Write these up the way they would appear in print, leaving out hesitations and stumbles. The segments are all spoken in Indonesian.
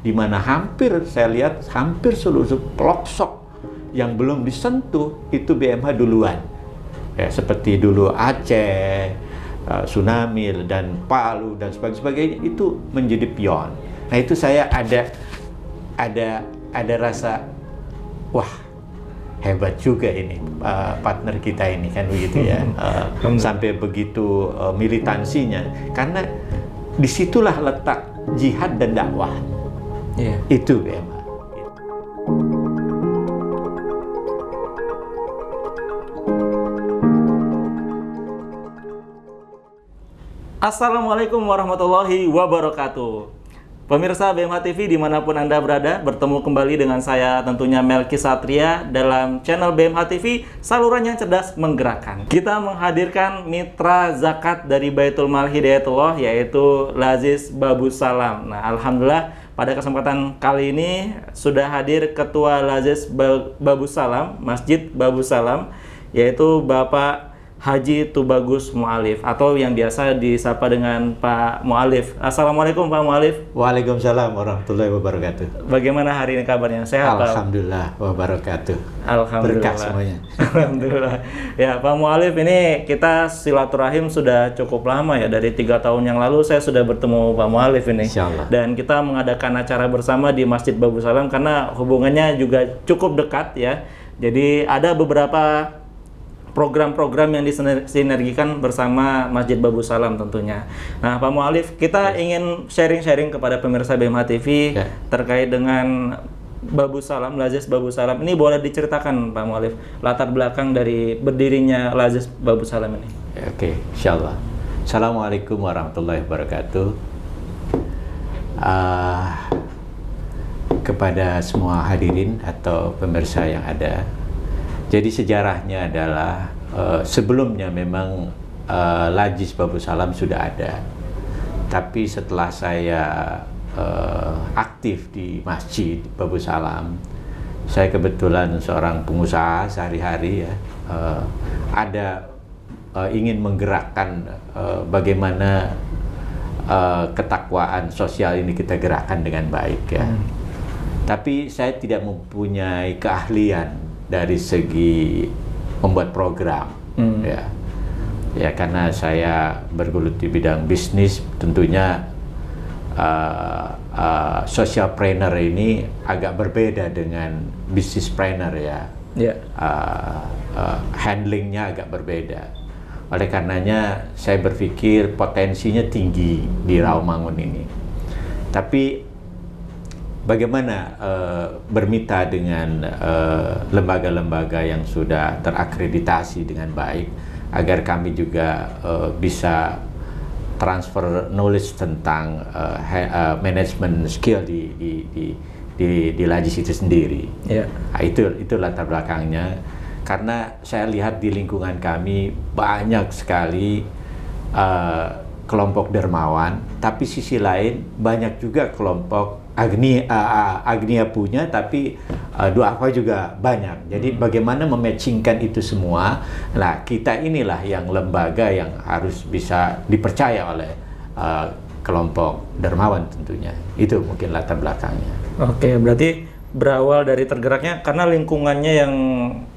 di mana saya lihat hampir seluruh pelosok yang belum disentuh itu BMH duluan. Ya, seperti dulu Aceh, tsunami dan Palu dan sebagainya itu menjadi pion. Nah, itu saya ada rasa wah, hebat juga ini partner kita ini kan begitu ya. Sampai begitu militansinya, karena disitulah letak jihad dan dakwah. Itu BMH. Assalamualaikum warahmatullahi wabarakatuh. Pemirsa BMH TV dimanapun Anda berada, bertemu kembali dengan saya tentunya Melki Satria dalam channel BMH TV, saluran yang cerdas menggerakkan. Kita menghadirkan mitra zakat dari Baitul Mal Hidayatullah, yaitu Laziz Babus Salam. Nah, alhamdulillah pada kesempatan kali ini sudah hadir Ketua Laziz Babus Salam, Masjid Babus Salam, yaitu Bapak Haji Tubagus Mu'alif, atau yang biasa disapa dengan Pak Mu'alif. Assalamualaikum Pak Mu'alif. Waalaikumsalam warahmatullahi wabarakatuh. Bagaimana hari ini kabarnya? Sehat Pak? Alhamdulillah wabarakatuh. Alhamdulillah. Berkah semuanya. Alhamdulillah. Ya Pak Mu'alif, ini kita silaturahim sudah cukup lama ya. Dari 3 tahun yang lalu saya sudah bertemu Pak Mu'alif ini. Insyaallah. Dan kita mengadakan acara bersama di Masjid Babus Salam karena hubungannya juga cukup dekat ya. Jadi ada beberapa program-program yang disinergikan bersama Masjid Babus Salam tentunya. Nah, Pak Mu'alif, kita ingin sharing-sharing kepada pemirsa BMH TV terkait dengan Babus Salam, Laziz Babus Salam. Ini boleh diceritakan Pak Mu'alif latar belakang dari berdirinya Laziz Babus Salam ini? Oke, insyaallah. Assalamualaikum warahmatullahi wabarakatuh. Kepada semua hadirin atau pemirsa yang ada, jadi sejarahnya adalah sebelumnya memang Laziz Babus Salam sudah ada, tapi setelah saya aktif di Masjid Babus Salam, saya kebetulan seorang pengusaha sehari-hari ya, ingin menggerakkan bagaimana ketakwaan sosial ini kita gerakkan dengan baik ya. Tapi saya tidak mempunyai keahlian dari segi membuat program ya karena saya bergelut di bidang bisnis. Tentunya social planner ini agak berbeda dengan business planner ya. Handlingnya agak berbeda. Oleh karenanya saya berpikir potensinya tinggi di Rawamangun ini, tapi bagaimana bermitra dengan lembaga-lembaga yang sudah terakreditasi dengan baik agar kami juga bisa transfer knowledge tentang management skill di Laziz itu sendiri. Nah, itu latar belakangnya, karena saya lihat di lingkungan kami banyak sekali kelompok dermawan, tapi sisi lain banyak juga kelompok agnia punya, tapi duafa juga banyak. Jadi bagaimana mematchingkan itu semua? Nah, kita inilah yang lembaga yang harus bisa dipercaya oleh kelompok dermawan tentunya. Itu mungkin latar belakangnya. Oke, berarti berawal dari tergeraknya karena lingkungannya yang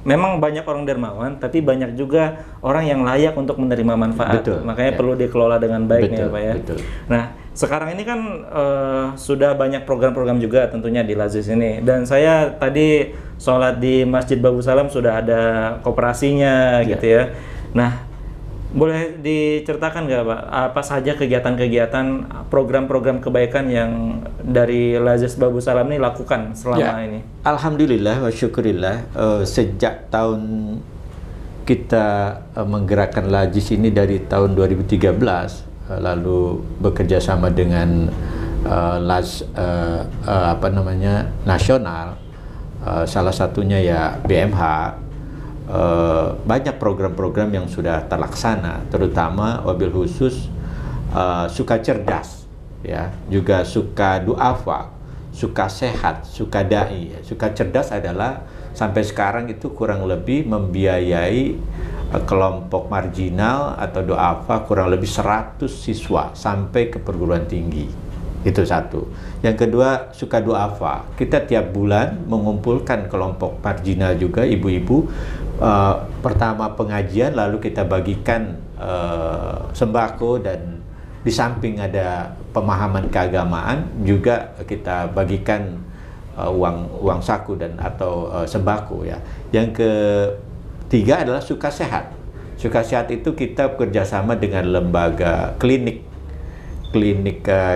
memang banyak orang dermawan, tapi banyak juga orang yang layak untuk menerima manfaat. Makanya perlu dikelola dengan baik nih Pak ya. Nah, sekarang ini kan sudah banyak program-program juga tentunya di Laziz ini, dan saya tadi sholat di Masjid Babus Salam sudah ada koperasinya gitu ya. Nah, boleh diceritakan nggak Pak, apa saja kegiatan-kegiatan, program-program kebaikan yang dari Laziz Babus Salam ini lakukan selama ini? Alhamdulillah wa syukurillah, sejak tahun kita menggerakkan Laziz ini dari tahun 2013, lalu bekerja sama dengan nasional, salah satunya ya BMH. Banyak program-program yang sudah terlaksana, terutama wabil khusus suka cerdas ya, juga suka duafa, suka sehat, suka dai. Suka cerdas adalah sampai sekarang itu kurang lebih membiayai kelompok marginal atau duafa kurang lebih 100 siswa sampai ke perguruan tinggi. Itu satu. Yang kedua, suka duafa. Kita tiap bulan mengumpulkan kelompok marginal juga, ibu-ibu. Pertama pengajian, lalu kita bagikan sembako, dan di samping ada pemahaman keagamaan, juga kita bagikan uang saku dan atau sembako ya. Yang ketiga adalah suka sehat. Suka sehat itu kita bekerjasama dengan lembaga klinik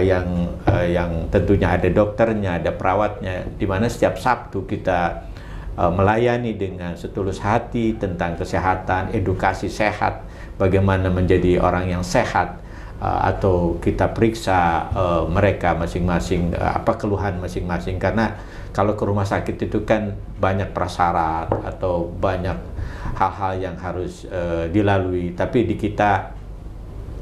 yang tentunya ada dokternya, ada perawatnya, di mana setiap Sabtu kita melayani dengan setulus hati tentang kesehatan, edukasi sehat, bagaimana menjadi orang yang sehat, atau kita periksa mereka masing-masing, apa keluhan masing-masing, karena kalau ke rumah sakit itu kan banyak prasyarat atau banyak hal-hal yang harus dilalui, tapi di kita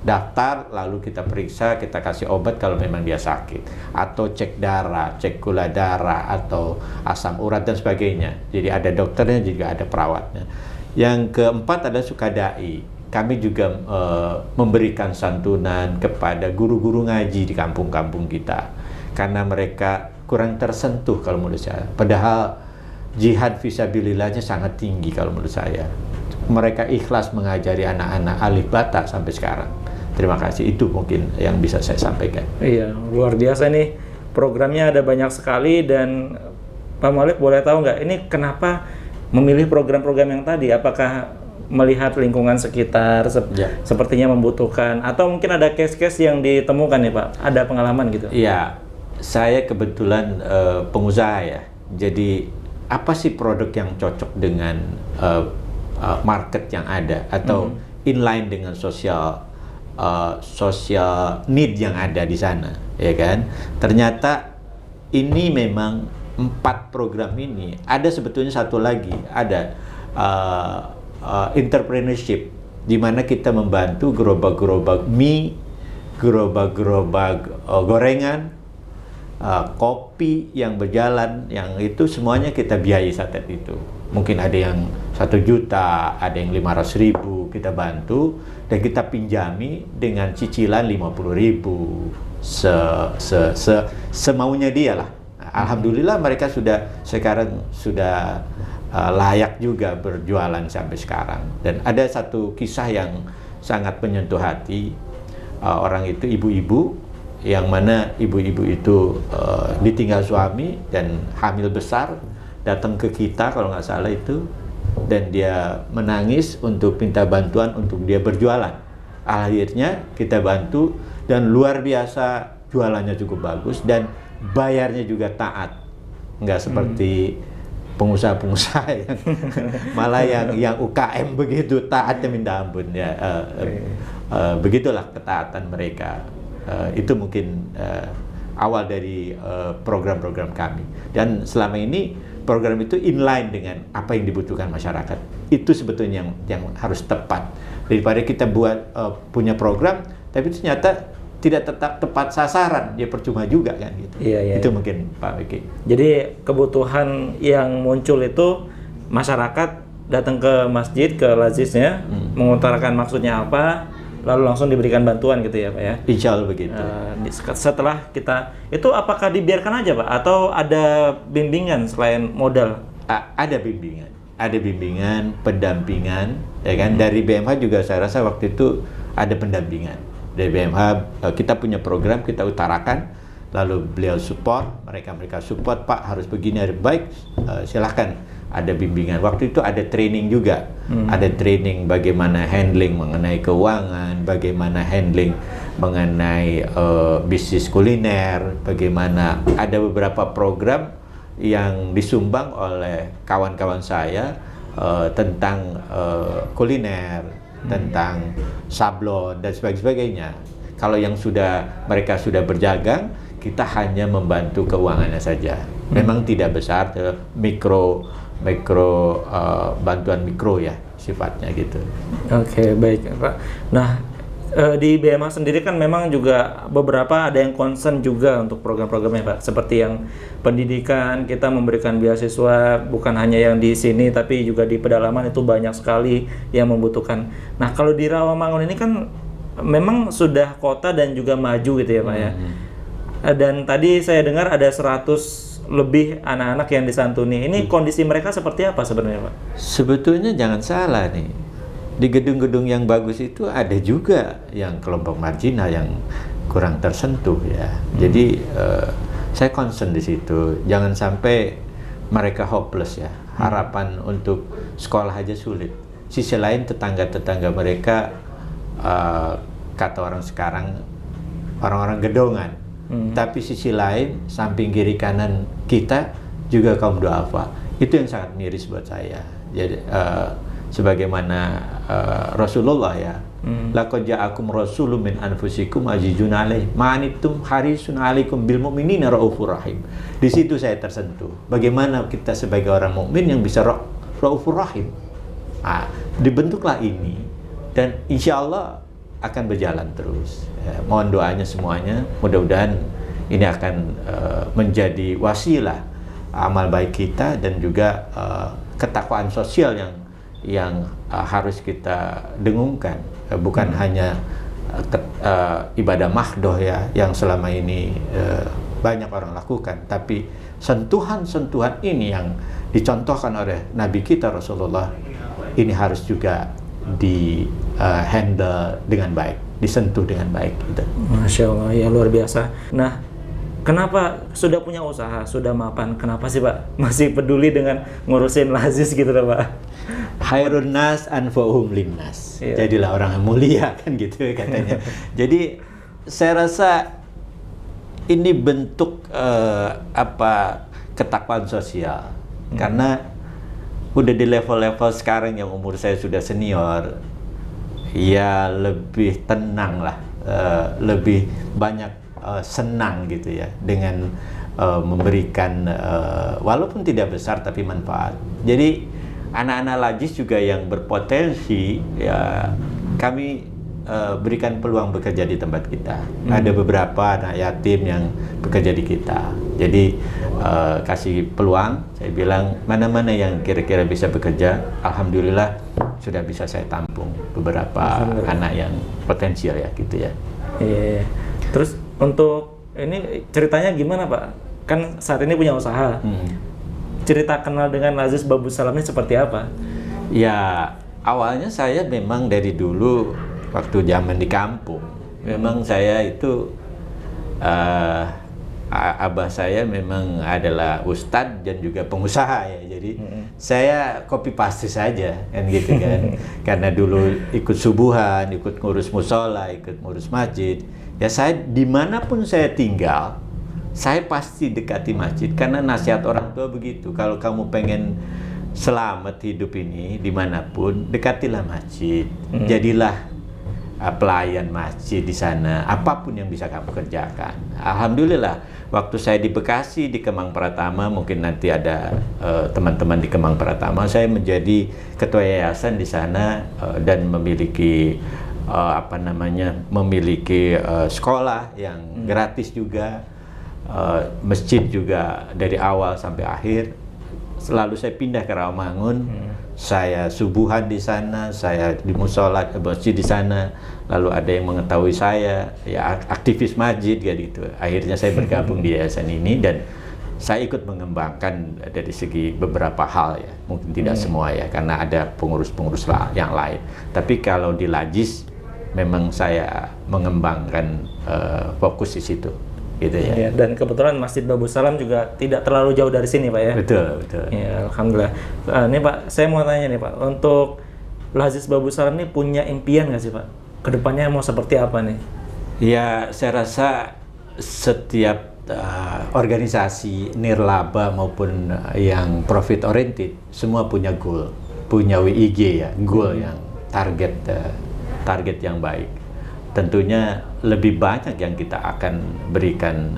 daftar, lalu kita periksa, kita kasih obat kalau memang dia sakit, atau cek darah, cek gula darah, atau asam urat dan sebagainya. Jadi ada dokternya, juga ada perawatnya. Yang keempat adalah sukadai. Kami juga memberikan santunan kepada guru-guru ngaji di kampung-kampung kita, karena mereka kurang tersentuh kalau menurut saya. Padahal jihad fisabilillahnya sangat tinggi kalau menurut saya. Mereka ikhlas mengajari anak-anak alif bata sampai sekarang. Terima kasih, itu mungkin yang bisa saya sampaikan. Iya, luar biasa nih. Programnya ada banyak sekali, dan Pak Maulid boleh tahu nggak, ini kenapa memilih program-program yang tadi? Apakah melihat lingkungan sekitar sepertinya membutuhkan, atau mungkin ada case-case yang ditemukan nih Pak? Ada pengalaman gitu? Iya, saya kebetulan pengusaha ya. Jadi apa sih produk yang cocok dengan market yang ada, atau inline dengan social need yang ada di sana, ya kan? Ternyata ini memang 4 program ini. Ada sebetulnya satu lagi, ada entrepreneurship, di mana kita membantu gerobak-gerobak mie, gerobak-gerobak gorengan, kopi yang berjalan, yang itu semuanya kita biayai saat itu. Mungkin ada yang 1 juta, ada yang 500.000 kita bantu, dan kita pinjami dengan cicilan 50.000 semaunya dia lah. Alhamdulillah mereka sekarang sudah layak juga berjualan sampai sekarang. Dan ada satu kisah yang sangat menyentuh hati. Orang itu ibu-ibu, yang mana ibu-ibu itu ditinggal suami dan hamil besar, datang ke kita kalau nggak salah itu, dan dia menangis untuk minta bantuan untuk dia berjualan. Akhirnya kita bantu, dan luar biasa jualannya cukup bagus, dan bayarnya juga taat. Nggak seperti pengusaha-pengusaha yang malah yang UKM begitu taatnya minta ampun ya. Begitulah ketaatan mereka. Itu mungkin awal dari program-program kami, dan selama ini program itu inline dengan apa yang dibutuhkan masyarakat. Itu sebetulnya yang harus tepat, daripada kita buat punya program tapi ternyata tidak tetap tepat sasaran, dia percuma juga kan gitu. Iya. Itu mungkin Pak Vicky. Jadi kebutuhan yang muncul itu, masyarakat datang ke masjid, ke lazisnya, mengutarakan maksudnya apa, lalu langsung diberikan bantuan gitu ya Pak ya? Insya Allah begitu. Setelah kita, itu apakah dibiarkan aja Pak? Atau ada bimbingan selain modal? Ada bimbingan, pendampingan, ya kan? Dari BMH juga saya rasa waktu itu ada pendampingan. Dari BMH kita punya program, kita utarakan, lalu beliau support, mereka support, Pak harus begini, harus baik, silahkan. Ada bimbingan. Waktu itu ada training juga. Ada training bagaimana handling mengenai keuangan, bagaimana handling mengenai bisnis kuliner, bagaimana ada beberapa program yang disumbang oleh kawan-kawan saya tentang kuliner, tentang sablon dan sebagainya. Kalau yang mereka sudah berdagang, kita hanya membantu keuangannya saja. Memang tidak besar, mikro bantuan mikro ya sifatnya gitu. Oke, baik Pak. Nah, di BMH sendiri kan memang juga beberapa ada yang concern juga untuk program-programnya Pak. Seperti yang pendidikan, kita memberikan beasiswa bukan hanya yang di sini tapi juga di pedalaman, itu banyak sekali yang membutuhkan. Nah, kalau di Rawamangun ini kan memang sudah kota dan juga maju gitu ya Pak ya. Dan tadi saya dengar ada 100 lebih anak-anak yang disantuni. Ini kondisi mereka seperti apa sebenarnya, Pak? Sebetulnya jangan salah nih, di gedung-gedung yang bagus itu ada juga yang kelompok marginal yang kurang tersentuh ya. Jadi saya concern di situ, jangan sampai mereka hopeless ya. Harapan untuk sekolah aja sulit. Sisi lain tetangga-tetangga mereka kata orang sekarang orang-orang gedongan. Tapi sisi lain samping kiri kanan kita juga kaum duafa. Itu yang sangat miris buat saya. Jadi sebagaimana Rasulullah ya, laqad ja'akum rasulun min anfusikum azizun alaih ma anittum harisun alaikum bil mu'minina raufur rahim. Di situ saya tersentuh. Bagaimana kita sebagai orang mukmin yang bisa raufur rahim. Dibentuklah ini dan insya Allah akan berjalan terus. Ya, mohon doanya semuanya. Mudah-mudahan ini akan menjadi wasilah amal baik kita dan juga ketakwaan sosial yang harus kita dengungkan. Bukan hanya ibadah mahdoh ya yang selama ini banyak orang lakukan, tapi sentuhan-sentuhan ini yang dicontohkan oleh Nabi kita Rasulullah ini harus juga di handle dengan baik, disentuh dengan baik gitu. Masya Allah, ya luar biasa. Nah, kenapa sudah punya usaha, sudah mapan, kenapa sih Pak masih peduli dengan ngurusin lazis gitu loh Pak? Khairun nas anfa'uhum linnas. Iya. Jadilah orang yang mulia kan gitu katanya. Jadi saya rasa ini bentuk ketakwaan sosial. Karena udah di level-level sekarang yang umur saya sudah senior, ya lebih tenang lah, lebih banyak senang gitu ya dengan memberikan walaupun tidak besar tapi manfaat. Jadi anak-anak lajis juga yang berpotensi ya kami berikan peluang bekerja di tempat kita. Ada beberapa anak yatim yang bekerja di kita. Jadi kasih peluang, saya bilang mana-mana yang kira-kira bisa bekerja, alhamdulillah sudah bisa saya tampung beberapa anak yang potensial ya gitu ya. Iya. Terus untuk ini ceritanya gimana Pak? Kan saat ini punya usaha. Cerita kenal dengan Lazis Babus Salam ini seperti apa? Ya awalnya saya memang dari dulu waktu zaman di kampung, memang saya itu abah saya memang adalah ustadz dan juga pengusaha ya, jadi saya copy paste saja kan gitu kan. Karena dulu ikut subuhan, ikut ngurus musola, ikut ngurus masjid, ya saya dimanapun saya tinggal, saya pasti dekati masjid karena nasihat orang tua begitu. Kalau kamu pengen selamat hidup ini dimanapun, dekatilah masjid, jadilah pelayan masjid di sana, apapun yang bisa kamu kerjakan. Alhamdulillah, waktu saya di Bekasi di Kemang Pratama, mungkin nanti ada teman-teman di Kemang Pratama, saya menjadi ketua yayasan di sana dan memiliki memiliki sekolah yang gratis juga, masjid juga dari awal sampai akhir. Selalu saya pindah ke Rawamangun, saya subuhan di sana, saya di musola masjid di sana, lalu ada yang mengetahui saya, ya aktivis masjid gitu. Akhirnya saya bergabung di yayasan ini dan saya ikut mengembangkan dari segi beberapa hal ya, mungkin tidak semua ya, karena ada pengurus-pengurus yang lain. Tapi kalau di Lajis, memang saya mengembangkan fokus di situ. Gitu ya. Dan kebetulan Masjid Babus Salam juga tidak terlalu jauh dari sini Pak ya. Betul, betul. Ya, alhamdulillah. Ini Pak, saya mau tanya nih Pak, untuk Lazis Babus Salam ini punya impian nggak sih Pak? Kedepannya mau seperti apa nih? Ya, saya rasa setiap organisasi nirlaba maupun yang profit oriented semua punya goal, punya WIG ya, goal yang target yang baik. Tentunya lebih banyak yang kita akan berikan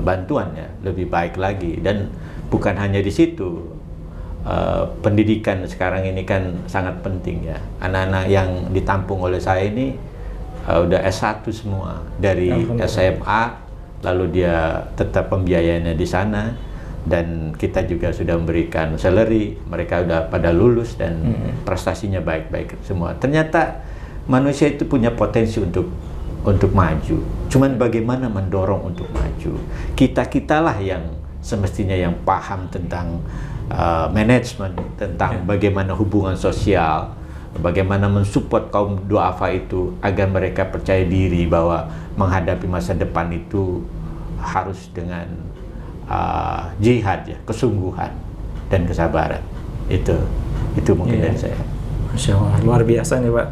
bantuan ya, lebih baik lagi. Dan bukan hanya di situ, pendidikan sekarang ini kan sangat penting ya. Anak-anak yang ditampung oleh saya ini udah S1 semua, dari SMA, lalu dia tetap pembiayaannya di sana, dan kita juga sudah memberikan salary, mereka udah pada lulus dan prestasinya baik-baik semua. Ternyata manusia itu punya potensi untuk untuk maju. Cuman bagaimana mendorong untuk maju. Kita-kitalah yang semestinya yang paham tentang manajemen, tentang bagaimana hubungan sosial, bagaimana mensupport kaum duafa itu agar mereka percaya diri bahwa menghadapi masa depan itu harus dengan jihad ya, kesungguhan dan kesabaran. Itu mungkin dari saya. Masya Allah, luar biasa nih Pak.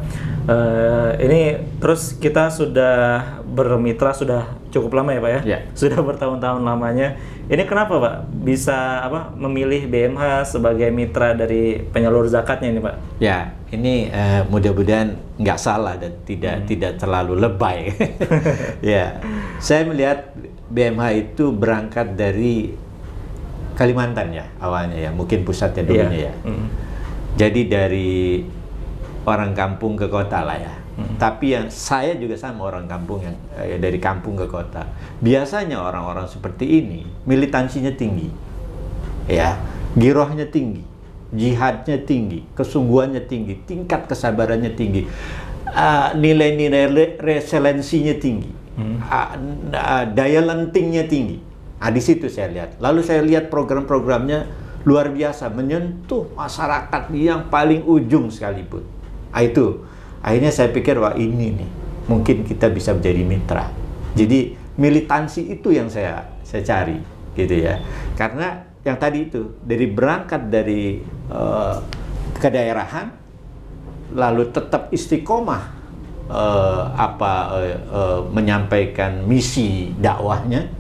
Ini terus kita sudah bermitra sudah cukup lama ya Pak ya? Ya. Sudah bertahun-tahun lamanya. Ini kenapa Pak bisa memilih BMH sebagai mitra dari penyalur zakatnya ini Pak? Ya, ini mudah-mudahan nggak salah dan tidak terlalu lebay. Ya, saya melihat BMH itu berangkat dari Kalimantan ya awalnya ya, mungkin pusatnya dulunya ya. Jadi dari orang kampung ke kota lah ya. Tapi yang saya juga sama orang kampung yang dari kampung ke kota. Biasanya orang-orang seperti ini militansinya tinggi, ya, girohnya tinggi, jihadnya tinggi, kesungguhannya tinggi, tingkat kesabarannya tinggi, nilai-nilai resiliensinya tinggi, daya lentingnya tinggi. Di situ saya lihat. Lalu saya lihat program-programnya luar biasa, menyentuh masyarakat yang paling ujung sekalipun. Itu akhirnya saya pikir wah ini nih mungkin kita bisa menjadi mitra. Jadi militansi itu yang saya cari gitu ya, karena yang tadi itu berangkat dari kedaerahan, lalu tetap istiqomah menyampaikan misi dakwahnya,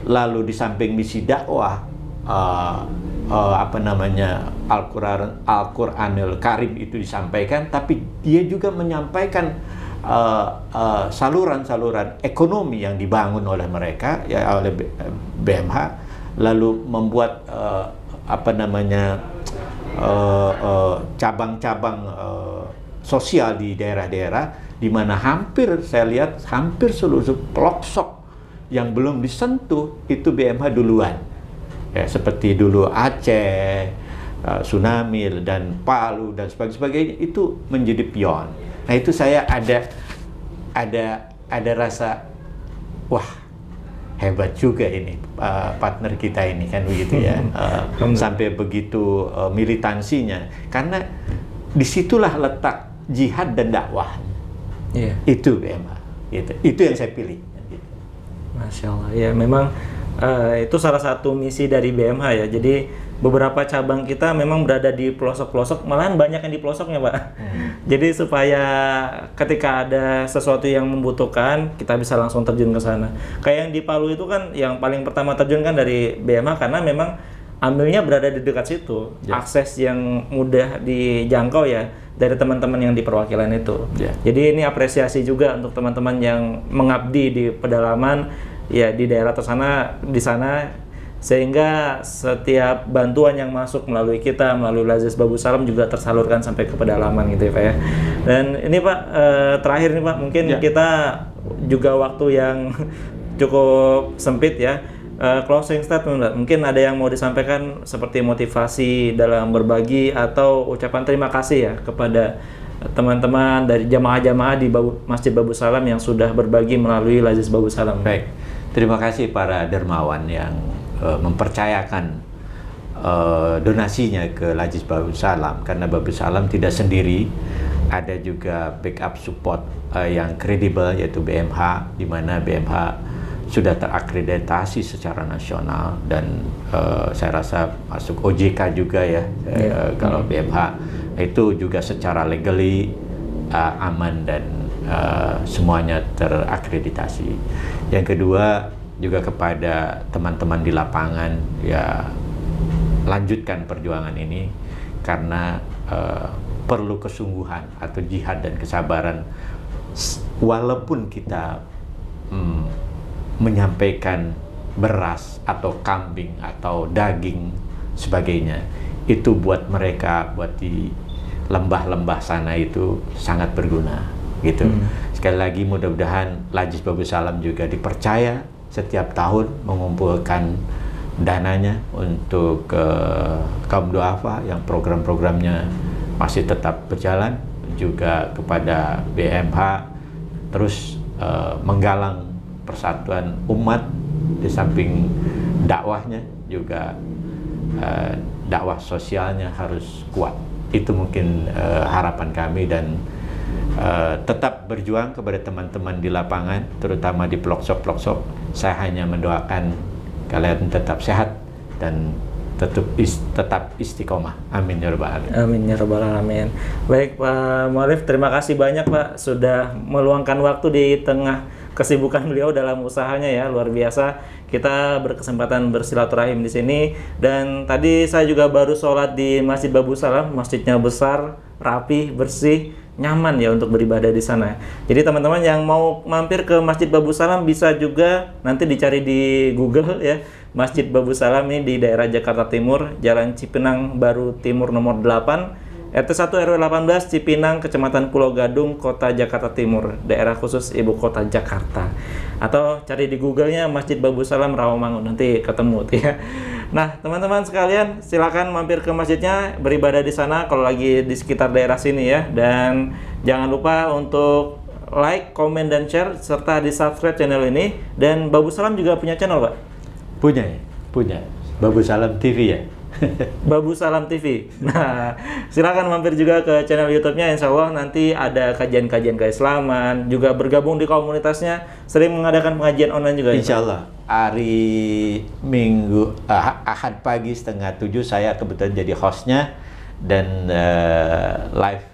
lalu di samping misi dakwah Al-Quranul Karim itu disampaikan, tapi dia juga menyampaikan saluran-saluran ekonomi yang dibangun oleh mereka ya, oleh BMH, lalu membuat cabang-cabang sosial di daerah-daerah di mana saya lihat hampir seluruh pelosok yang belum disentuh itu BMH duluan. Ya, seperti dulu Aceh, Tsunami dan Palu dan sebagainya itu menjadi pion. Nah itu saya ada rasa wah hebat juga ini partner kita ini kan begitu ya, sampai begitu militansinya, karena disitulah letak jihad dan dakwah. Itu BMH, itu yang saya pilih. Masya Allah ya, memang itu salah satu misi dari BMH ya. Jadi beberapa cabang kita memang berada di pelosok-pelosok, malahan banyak yang di pelosoknya Pak. Jadi supaya ketika ada sesuatu yang membutuhkan, kita bisa langsung terjun ke sana. Kayak yang di Palu itu kan yang paling pertama terjun kan dari BMH, karena memang ambilnya berada di dekat situ, akses yang mudah dijangkau ya dari teman-teman yang di perwakilan itu. Jadi ini apresiasi juga untuk teman-teman yang mengabdi di pedalaman ya di daerah di sana, sehingga setiap bantuan yang masuk melalui kita, melalui Lazis Babus Salam juga tersalurkan sampai ke pedalaman gitu ya Pak ya. Dan ini Pak, terakhir nih Pak, mungkin kita juga waktu yang cukup sempit ya, closing statement Pak. Mungkin ada yang mau disampaikan seperti motivasi dalam berbagi atau ucapan terima kasih ya kepada teman-teman dari jamaah-jamaah di Masjid Babus Salam yang sudah berbagi melalui Lazis Babus Salam. Baik, terima kasih para dermawan yang mempercayakan donasinya ke Lazis Babus Salam, karena Babus Salam tidak sendiri, ada juga backup support yang kredibel yaitu BMH, di mana BMH sudah terakreditasi secara nasional dan saya rasa masuk OJK juga ya. Kalau BMH itu juga secara legally aman dan semuanya terakreditasi. Yang kedua juga kepada teman-teman di lapangan ya, lanjutkan perjuangan ini karena perlu kesungguhan atau jihad dan kesabaran. Walaupun kita menyampaikan beras atau kambing atau daging sebagainya, itu buat mereka, buat di lembah-lembah sana itu sangat berguna gitu. Sekali lagi mudah-mudahan Lazis Babus Salam juga dipercaya setiap tahun mengumpulkan dananya untuk kaum duafa yang program-programnya masih tetap berjalan, juga kepada BMH terus menggalang persatuan umat, di samping dakwahnya juga dakwah sosialnya harus kuat. Itu mungkin harapan kami, dan tetap berjuang kepada teman-teman di lapangan, terutama di pelosok-pelosok. Saya hanya mendoakan kalian tetap sehat dan tetap istiqomah. Amin ya rabbal alamin. Amin ya rabbal alamin. Baik Pak Mu'alif, terima kasih banyak Pak sudah meluangkan waktu di tengah kesibukan beliau dalam usahanya ya, luar biasa. Kita berkesempatan bersilaturahim di sini, dan tadi saya juga baru sholat di Masjid Babu Salam. Masjidnya besar, rapi, bersih, nyaman ya untuk beribadah di sana. Jadi teman-teman yang mau mampir ke Masjid Babu Salam bisa juga nanti dicari di Google ya. Masjid Babu Salam ini di daerah Jakarta Timur, Jalan Cipinang Baru Timur nomor 8, RT 1 RW 18 Cipinang, Kecamatan Pulau Gadung, Kota Jakarta Timur, daerah khusus Ibu Kota Jakarta. Atau cari di Google-nya Masjid Babu Salam Rawamangun, nanti ketemu tuh ya. Nah, teman-teman sekalian, silakan mampir ke masjidnya, beribadah di sana kalau lagi di sekitar daerah sini ya. Dan jangan lupa untuk like, komen, dan share, serta di subscribe channel ini. Dan Babu Salam juga punya channel, Pak? Punya. Babu Salam TV ya. Babu Salam TV. Nah, silakan mampir juga ke channel YouTube-nya. Insya Allah nanti ada kajian-kajian keislaman, juga bergabung di komunitasnya, sering mengadakan pengajian online juga. Insya Allah hari Minggu, Ahad pagi 6:30 saya kebetulan jadi hostnya, dan live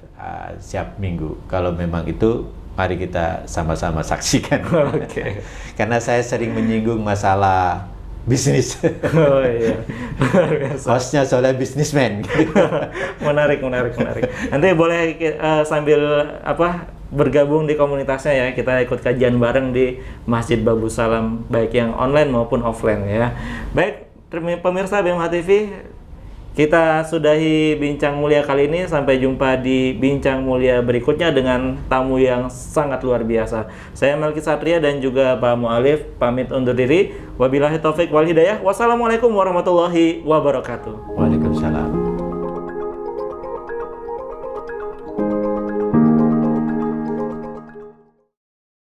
siap Minggu. Kalau memang itu, mari kita sama-sama saksikan. Oke. Karena saya sering menyinggung masalah bisnis. Oh iya. Hostnya soalnya bisnismen. Menarik. Nanti boleh sambil bergabung di komunitasnya ya. Kita ikut kajian bareng di Masjid Babu Salam, baik yang online maupun offline ya. Baik, pemirsa BMH TV, kita sudahi bincang mulia kali ini. Sampai jumpa di bincang mulia berikutnya dengan tamu yang sangat luar biasa. Saya Melki Satria dan juga Pak Mu'alif pamit undur diri. Wabillahi taufik wal hidayah. Wassalamualaikum warahmatullahi wabarakatuh. Waalaikumsalam.